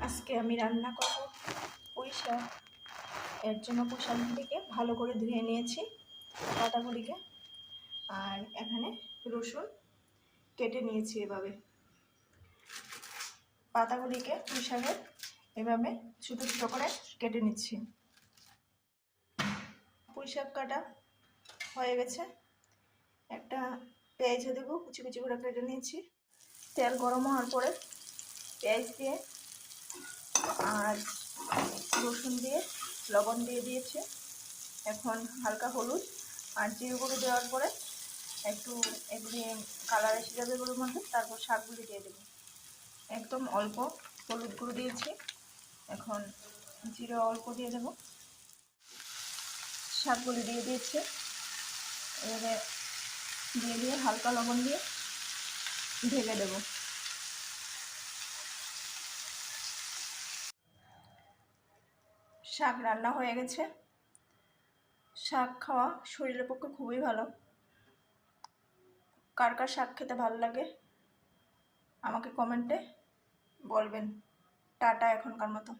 আজকে আমি রান্না করব পুঁই শাক। এর জন্য পুঁই শাকগুলিকে ভালো করে ধুয়ে নিয়েছি, পাতাগুলিকে। আর এখানে রসুন কেটে নিয়েছি এভাবে। পাতাগুলিকে পুঁই শাকের এভাবে ছোটো ছোটো করে কেটে নিচ্ছি। পুঁই শাক কাটা হয়ে গেছে। একটা পেঁয়াজ দেবো, কুচি কুচি করে কেটে নিয়েছি। তেল গরম হওয়ার পরে পেঁয়াজ দিয়ে আর রসুন দিয়ে লবণ দিয়ে দিয়েছে। এখন হালকা হলুদ আর জিরে গুঁড়ো দেওয়ার পরে একটু এগুলি কালার এসে যাবে এগুলোর মধ্যে। তারপর শাকগুলি দিয়ে দেবো। একদম অল্প হলুদ গুঁড়ো দিয়েছি, এখন জিরে অল্প দিয়ে দেবো। শাকগুলি দিয়ে দিয়েছে, এবারে দিয়ে হালকা লবণ দিয়ে ঢেকে দেবো। শাক রান্না হয়ে গেছে। শাক খাওয়া শরীরের পক্ষে খুবই ভালো। কার কার শাক খেতে ভালো লাগে আমাকে কমেন্টে বলবেন। টাটা এখনকার মতো।